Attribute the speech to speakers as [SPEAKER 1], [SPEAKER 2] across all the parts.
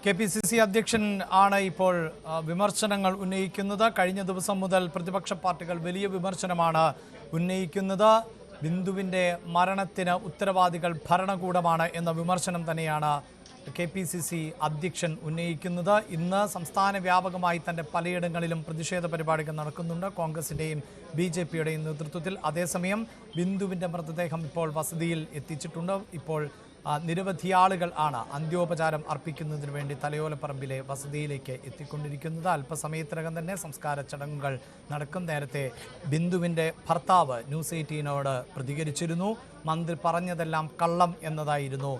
[SPEAKER 1] KPCC അധ്യക്ഷൻ ആണ് ഇപ്പോൾ വിമർശനങ്ങൾ ഉന്നയിക്കുന്നത്. കഴിഞ്ഞ ദിവസം മുതൽ പ്രതിപക്ഷ പാർട്ടികൾ വലിയ വിമർശനമാണ് ഉന്നയിക്കുന്നത്. ബിന്ദുവിന്റെ മരണത്തിന് ഉത്തരവാദികൾ ഭരണകൂടമാണ് എന്ന വിമർശനം തന്നെയാണ് KPCC അധ്യക്ഷൻ ഉന്നയിക്കുന്നത്. ഇന്ന് സംസ്ഥാന വ്യാപകമായി തന്റെ പലയിടങ്ങളിലും പ്രതിഷേധ പരിപാടികൾ നടക്കുന്നുണ്ട്, കോൺഗ്രസിന്റെയും BJPയുടെയും നേതൃത്വത്തിൽ. അതേസമയം ബിന്ദുവിന്റെ മൃതദേഹം ഇപ്പോൾ വസതിയിൽ എത്തിച്ചിട്ടുണ്ട്. ഇപ്പോൾ നിരവധി ആളുകൾ ആണ് അന്ത്യോപചാരം അർപ്പിക്കുന്നതിന് വേണ്ടി തലയോലപ്പറമ്പിലെ വസതിയിലേക്ക് എത്തിക്കൊണ്ടിരിക്കുന്നത്. അല്പസമയത്തിനകം തന്നെ സംസ്കാര ചടങ്ങുകൾ നടക്കും. നേരത്തെ ബിന്ദുവിൻ്റെ ഭർത്താവ് ന്യൂസ് 18നോട് പ്രതികരിച്ചിരുന്നു. മന്ത്രി പറഞ്ഞതെല്ലാം കള്ളം എന്നതായിരുന്നു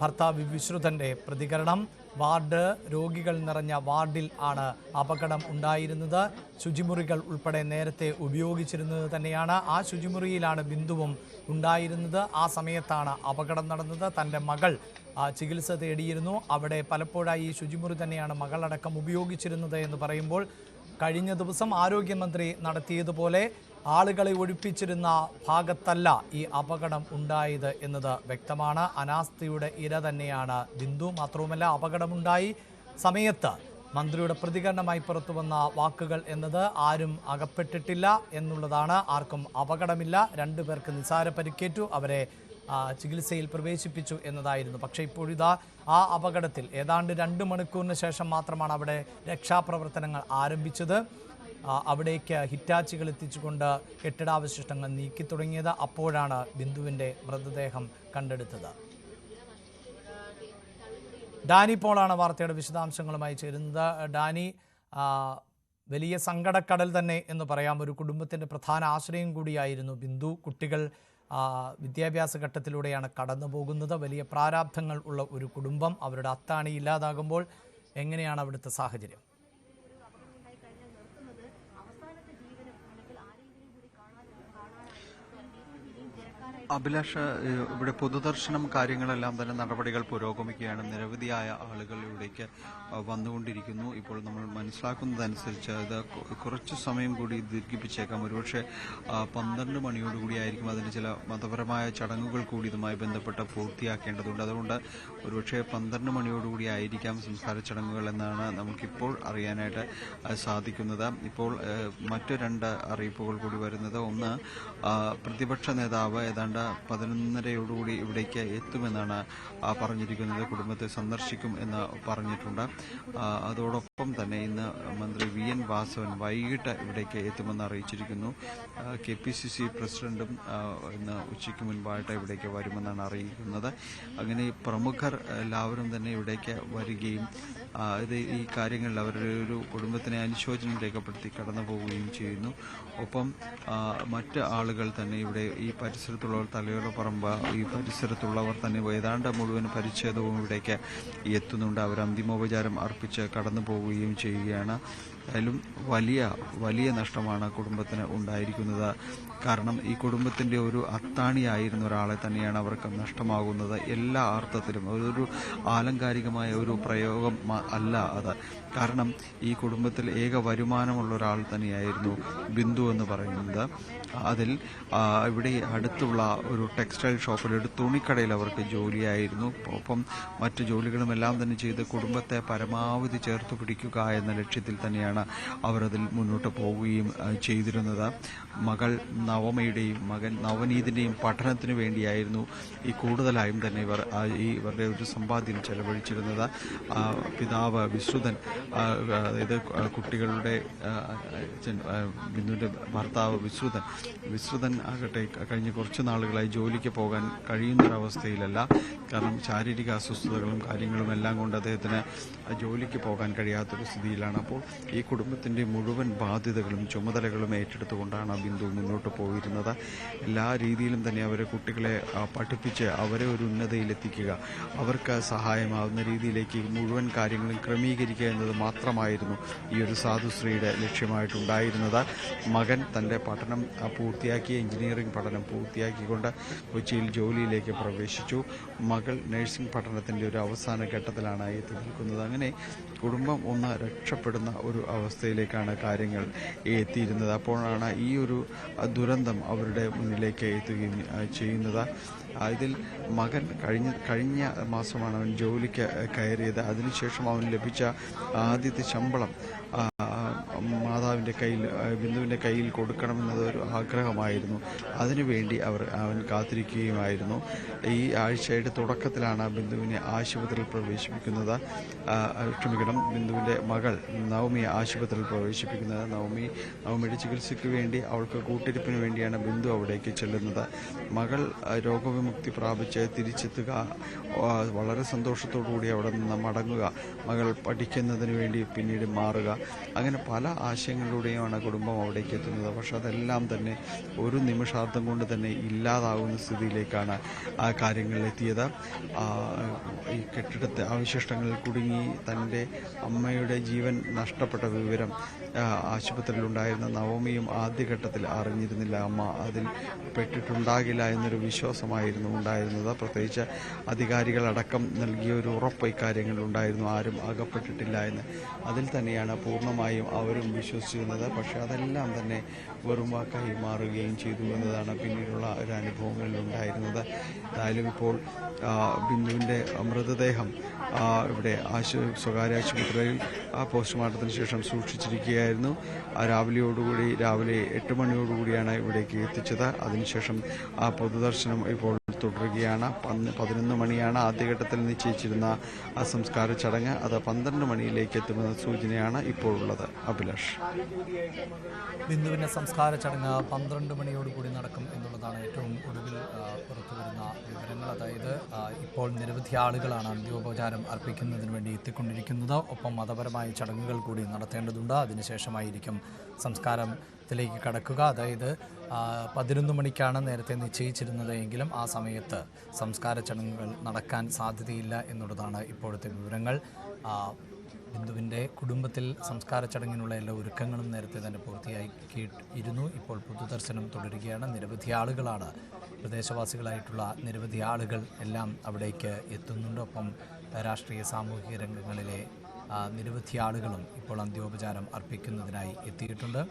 [SPEAKER 1] ഭർത്താവ് വിശ്രുതൻ്റെ പ്രതികരണം. വാർഡ് രോഗികൾ നിറഞ്ഞ വാർഡിൽ ആണ് അപകടം ഉണ്ടായിരുന്നത്. ശുചിമുറികൾ ഉൾപ്പെടെ നേരത്തെ ഉപയോഗിച്ചിരുന്നത് തന്നെയാണ്. ആ ശുചിമുറിയിലാണ് ബിന്ദുവും ഉണ്ടായിരുന്നത്. ആ സമയത്താണ് അപകടം നടന്നത്. തൻ്റെ മകൾ ചികിത്സ തേടിയിരുന്നു. അവിടെ പലപ്പോഴായി ഈ ശുചിമുറി തന്നെയാണ് മകളടക്കം ഉപയോഗിച്ചിരുന്നത് എന്ന് പറയുമ്പോൾ കഴിഞ്ഞ ദിവസം ആരോഗ്യമന്ത്രി നടത്തിയതുപോലെ ആളുകളെ ഒഴിപ്പിച്ചിരുന്ന ഭാഗത്തല്ല ഈ അപകടം ഉണ്ടായത് എന്നത് വ്യക്തമാണ്. അനാസ്ഥയുടെ ഇര തന്നെയാണ് ബിന്ദു. മാത്രവുമല്ല, അപകടമുണ്ടായി സമയത്ത് മന്ത്രിയുടെ പ്രതികരണമായി പുറത്തു വന്ന വാക്കുകൾ എന്നത് ആരും അകപ്പെട്ടിട്ടില്ല എന്നുള്ളതാണ്. ആർക്കും അപകടമില്ല, 2 പേർക്ക് നിസാര പരിക്കേറ്റു, അവരെ ചികിത്സയിൽ പ്രവേശിപ്പിച്ചു എന്നതായിരുന്നു. പക്ഷേ ഇപ്പോഴിതാ ആ അപകടത്തിൽ ഏതാണ്ട് 2 മണിക്കൂറിന് ശേഷം മാത്രമാണ് അവിടെ രക്ഷാപ്രവർത്തനങ്ങൾ ആരംഭിച്ചത്. അവിടേക്ക് ഹിറ്റാച്ചികൾ എത്തിച്ചുകൊണ്ട് കെട്ടിടാവശിഷ്ടങ്ങൾ നീക്കി തുടങ്ങിയത്. അപ്പോഴാണ് ബിന്ദുവിൻ്റെ മൃതദേഹം കണ്ടെടുത്തത്. ഡാനി പോളാണ് വാർത്തയുടെ വിശദാംശങ്ങളുമായി ചേരുന്നത്. ഡാനി, വലിയ സങ്കടക്കടൽ തന്നെ എന്ന് പറയാം. ഒരു കുടുംബത്തിൻ്റെ പ്രധാന ആശ്രയം കൂടിയായിരുന്നു ബിന്ദു. കുട്ടികൾ വിദ്യാഭ്യാസ ഘട്ടത്തിലൂടെയാണ് കടന്നു പോകുന്നത്. വലിയ പ്രാരാബ്ധങ്ങൾ ഉള്ള ഒരു കുടുംബം. അവരുടെ അത്താണി ഇല്ലാതാകുമ്പോൾ എങ്ങനെയാണ് അവിടുത്തെ സാഹചര്യം?
[SPEAKER 2] അഭിലാഷ്, ഇവിടെ പൊതുദർശനം കാര്യങ്ങളെല്ലാം തന്നെ നടപടികൾ പുരോഗമിക്കുകയാണ്. നിരവധിയായ ആളുകൾ ഇവിടേക്ക് വന്നുകൊണ്ടിരിക്കുന്നു. ഇപ്പോൾ നമ്മൾ മനസ്സിലാക്കുന്നതനുസരിച്ച് ഇത് കുറച്ച് സമയം കൂടി ദീർഘിപ്പിച്ചേക്കാം. ഒരുപക്ഷെ 12 മണിയോടുകൂടി ആയിരിക്കും അതിന് ചില മതപരമായ ചടങ്ങുകൾ കൂടി ഇതുമായി ബന്ധപ്പെട്ട് പൂർത്തിയാക്കേണ്ടതുണ്ട്. അതുകൊണ്ട് ഒരുപക്ഷെ 12 മണിയോടുകൂടി ആയിരിക്കാം സംസ്കാര ചടങ്ങുകൾ എന്നാണ് നമുക്കിപ്പോൾ അറിയാനായിട്ട് സാധിക്കുന്നത്. ഇപ്പോൾ മറ്റു 2 അറിയിപ്പുകൾ കൂടി വരുന്നത്, ഒന്ന്, പ്രതിപക്ഷ നേതാവ് ഏതാണ്ട് 11:30യോടുകൂടി ഇവിടേക്ക് എത്തുമെന്നാണ് പറഞ്ഞിരിക്കുന്നത്. കുടുംബത്തെ സന്ദർശിക്കും എന്ന് പറഞ്ഞിട്ടുണ്ട്. അതോടൊപ്പം തന്നെ ഇന്ന് മന്ത്രി VN വാസവൻ വൈകിട്ട് ഇവിടേക്ക് എത്തുമെന്ന് അറിയിച്ചിരിക്കുന്നു. KPCC പ്രസിഡന്റും ഇന്ന് ഉച്ചയ്ക്ക് മുൻപായിട്ട് ഇവിടേക്ക് വരുമെന്നാണ് അറിയിക്കുന്നത്. അങ്ങനെ പ്രമുഖർ എല്ലാവരും തന്നെ ഇവിടേക്ക് വരികയും ഈ കാര്യങ്ങളിൽ അവരുടെ ഒരു കുടുംബത്തിനെ അനുശോചനം രേഖപ്പെടുത്തി കടന്നു പോവുകയും ചെയ്യുന്നു. ഒപ്പം മറ്റ് ആളുകൾ തന്നെ ഇവിടെ ഈ പരിസരത്തുള്ളവർ, തലയോലപ്പറമ്പ് ഈ പരിസരത്തുള്ളവർ തന്നെ ഏതാണ്ട് മുഴുവൻ പരിച്ഛേദവും ഇവിടേക്ക് എത്തുന്നുണ്ട്. അവർ അന്തിമോപചാരം അർപ്പിച്ച് കടന്നു പോവുകയും ചെയ്യുകയാണ്. അതിലും വലിയ നഷ്ടമാണ് കുടുംബത്തിന് ഉണ്ടായിരിക്കുന്നത്. കാരണം ഈ കുടുംബത്തിൻ്റെ ഒരു അത്താണിയായിരുന്ന ഒരാളെ തന്നെയാണ് അവർക്ക് നഷ്ടമാകുന്നത്. എല്ലാ അർത്ഥത്തിലും ഒരു ആലങ്കാരികമായ ഒരു പ്രയോഗം അല്ല അത്. കാരണം ഈ കുടുംബത്തിൽ ഏക വരുമാനമുള്ള ഒരാൾ തന്നെയായിരുന്നു ബിന്ദു എന്ന് പറയുന്നത്. അതിൽ ഇവിടെ അടുത്തുള്ള ഒരു ടെക്സ്റ്റൈൽ ഷോപ്പിൽ, ഒരു തുണിക്കടയിൽ അവർക്ക് ജോലിയായിരുന്നു. ഒപ്പം മറ്റു ജോലികളുമെല്ലാം തന്നെ ചെയ്ത് കുടുംബത്തെ പരമാവധി ചേർത്ത് പിടിക്കുക എന്ന ലക്ഷ്യത്തിൽ തന്നെയാണ് അവരതിൽ മുന്നോട്ട് പോവുകയും ചെയ്തിരുന്നത്. മകൾ നവമയുടെയും മകൻ നവനീതിൻ്റെയും പഠനത്തിനു വേണ്ടിയായിരുന്നു ഈ കൂടുതലായും തന്നെ ഇവരുടെ ഒരു സമ്പാദ്യം ചെലവഴിച്ചിരുന്നത്. പിതാവ് വിശ്രുതൻ, അതായത് കുട്ടികളുടെ ബിന്ദുവിൻ്റെ ഭർത്താവ് വിശ്രുതൻ ആകട്ടെ കഴിഞ്ഞ കുറച്ച് നാളുകളായി ജോലിക്ക് പോകാൻ കഴിയുന്നൊരവസ്ഥയിലല്ല. കാരണം ശാരീരിക അസ്വസ്ഥതകളും കാര്യങ്ങളും എല്ലാം കൊണ്ട് അദ്ദേഹത്തിന് ജോലിക്ക് പോകാൻ കഴിയാത്തൊരു സ്ഥിതിയിലാണ്. അപ്പോൾ ഈ കുടുംബത്തിൻ്റെ മുഴുവൻ ബാധ്യതകളും ചുമതലകളും ഏറ്റെടുത്തുകൊണ്ടാണ് ബിന്ദു മുന്നോട്ട് പോയിരുന്നത്. എല്ലാ രീതിയിലും തന്നെ അവരെ കുട്ടികളെ പഠിപ്പിച്ച് അവരെ ഒരു ഉന്നതിയിലെത്തിക്കുക, അവർക്ക് സഹായമാവുന്ന രീതിയിലേക്ക് മുഴുവൻ കാര്യങ്ങളും ക്രമീകരിക്കുക എന്നത് മാത്രമായിരുന്നു ഈ ഒരു സാധുശ്രീയുടെ ലക്ഷ്യമായിട്ടുണ്ടായിരുന്നത്. മകൻ തൻ്റെ പഠനം പൂർത്തിയാക്കി, എഞ്ചിനീയറിംഗ് പഠനം പൂർത്തിയാക്കിക്കൊണ്ട് കൊച്ചിയിൽ ജോലിയിലേക്ക് പ്രവേശിച്ചു. മകൾ നഴ്സിംഗ് പഠനത്തിൻ്റെ ഒരു അവസാന ഘട്ടത്തിലാണ് എത്തി നിൽക്കുന്നത്. അങ്ങനെ കുടുംബം ഒന്ന് രക്ഷപ്പെടുന്ന ഒരു അവസ്ഥയിലേക്കാണ് കാര്യങ്ങൾ എത്തിയിരുന്നത്. അപ്പോഴാണ് ഈ ഒരു ദുരന്തം അവരുടെ മുന്നിലേക്ക് എത്തുകയും ചെയ്യുന്നത്. ഇതിൽ മകൻ കഴിഞ്ഞ മാസമാണ് അവൻ ജോലിക്ക് കയറിയത്. അതിനുശേഷം അവൻ ലഭിച്ച ആദ്യത്തെ ശമ്പളം മാതാവിൻ്റെ കയ്യിൽ, ബിന്ദുവിൻ്റെ കയ്യിൽ കൊടുക്കണമെന്നത് ഒരു ആഗ്രഹമായിരുന്നു. അതിനുവേണ്ടി അവൻ കാത്തിരിക്കുകയുമായിരുന്നു. ഈ ആഴ്ചയുടെ തുടക്കത്തിലാണ് ബിന്ദുവിനെ ആശുപത്രിയിൽ പ്രവേശിപ്പിക്കുന്നത്. ബിന്ദുവിൻ്റെ മകൾ നവമിയെ ആശുപത്രിയിൽ പ്രവേശിപ്പിക്കുന്നത്. നവമിയുടെ ചികിത്സയ്ക്ക് വേണ്ടി, അവൾക്ക് കൂട്ടിരിപ്പിന് വേണ്ടിയാണ് ബിന്ദു അവിടേക്ക് ചെല്ലുന്നത്. മകൾ രോഗവിമുക്തി പ്രാപിച്ച് തിരിച്ചെത്തുക, വളരെ സന്തോഷത്തോടു കൂടി അവിടെ നിന്ന് മടങ്ങുക, മകൾ പഠിക്കുന്നതിന് വേണ്ടി പിന്നീട് മാറുക, അങ്ങനെ പല ആശയങ്ങളിലൂടെയുമാണ് കുടുംബം അവിടേക്ക് എത്തുന്നത്. പക്ഷെ അതെല്ലാം തന്നെ ഒരു നിമിഷാർത്ഥം കൊണ്ട് തന്നെ ഇല്ലാതാവുന്ന സ്ഥിതിയിലേക്കാണ് ആ കാര്യങ്ങൾ എത്തിയത്. ഈ കെട്ടിടത്തെ അവശിഷ്ടങ്ങളിൽ കുടുങ്ങി തൻ്റെ അമ്മയുടെ ജീവൻ നഷ്ടപ്പെട്ട വിവരം ആശുപത്രിയിലുണ്ടായിരുന്ന നവമിയും ആദ്യഘട്ടത്തിൽ അറിഞ്ഞിരുന്നില്ല. അമ്മ അതിൽ പെട്ടിട്ടുണ്ടാകില്ല എന്നൊരു വിശ്വാസമായിരുന്നു ഉണ്ടായിരുന്നത്. പ്രത്യേകിച്ച് അധികാരികളടക്കം നൽകിയ ഒരു ഉറപ്പ് ഇക്കാര്യങ്ങളിലുണ്ടായിരുന്നു, ആരും അകപ്പെട്ടിട്ടില്ല എന്ന്. അതിൽ തന്നെയാണ് പൂർണ്ണമായും അവരും വിശ്വസിച്ചിരുന്നത്. പക്ഷേ അതെല്ലാം തന്നെ വെറും വാക്കായി മാറുകയും ചെയ്തു എന്നതാണ് പിന്നീടുള്ള ഒരു അനുഭവങ്ങളിൽ ഉണ്ടായിരുന്നത്. എന്തായാലും ഇപ്പോൾ ബിന്ദുവിൻ്റെ മൃതദേഹം ഇവിടെ സ്വകാര്യ ആശുപത്രിയിൽ പോസ്റ്റ്മോർട്ടത്തിന് ശേഷം സൂക്ഷിച്ചിരിക്കുകയായിരുന്നു. രാവിലെ 8 മണിയോടുകൂടിയാണ് ഇവിടേക്ക് എത്തിച്ചത്. അതിനുശേഷം പൊതുദർശനം ഇപ്പോൾ തുടരുകയാണ്. 11 മണിയാണ് ആദ്യഘട്ടത്തിൽ നിശ്ചയിച്ചിരുന്ന സംസ്കാര ചടങ്ങ്. അത് 12 മണിയിലേക്ക് എത്തുമെന്ന സൂചനയാണ് ഇപ്പോൾ ഉള്ളത്. അഭിലാഷ്,
[SPEAKER 1] ബിന്ദുവിൻ്റെ സംസ്കാര ചടങ്ങ് 12 മണിയോടുകൂടി നടക്കും എന്നുള്ളതാണ് ഏറ്റവും ഒടുവിൽ പുറത്തുവരുന്ന വിവരങ്ങൾ. അതായത് ഇപ്പോൾ നിരവധി ആളുകളാണ് അന്ത്യോപചാരം അർപ്പിക്കുന്നതിന് വേണ്ടി എത്തിക്കൊണ്ടിരിക്കുന്നത്. ഒപ്പം മതപരമായ ചടങ്ങുകൾ കൂടി നടത്തേണ്ടതുണ്ട്. അതിനുശേഷമായിരിക്കും സംസ്കാരത്തിലേക്ക് കടക്കുക. അതായത് 11 മണിക്കാണ് നേരത്തെ നിശ്ചയിച്ചിരുന്നത് എങ്കിലും ആ സമയത്ത് സംസ്കാര ചടങ്ങുകൾ നടക്കാൻ സാധ്യതയില്ല എന്നുള്ളതാണ് ഇപ്പോഴത്തെ വിവരങ്ങൾ. ബിന്ദുവിൻ്റെ കുടുംബത്തിൽ സംസ്കാര ചടങ്ങിനുള്ള എല്ലാ ഒരുക്കങ്ങളും നേരത്തെ തന്നെ പൂർത്തിയാക്കിയിരുന്നു. ഇപ്പോൾ പൊതുദർശനം തുടരുകയാണ്. നിരവധി ആളുകളാണ്, പ്രദേശവാസികളായിട്ടുള്ള നിരവധി ആളുകൾ എല്ലാം അവിടേക്ക് എത്തുന്നുണ്ട്. ഒപ്പം രാഷ്ട്രീയ സാമൂഹിക രംഗങ്ങളിലെ നിരവധി ആളുകളും ഇപ്പോൾ അന്ത്യോപചാരം അർപ്പിക്കുന്നതിനായി എത്തിയിട്ടുണ്ട്.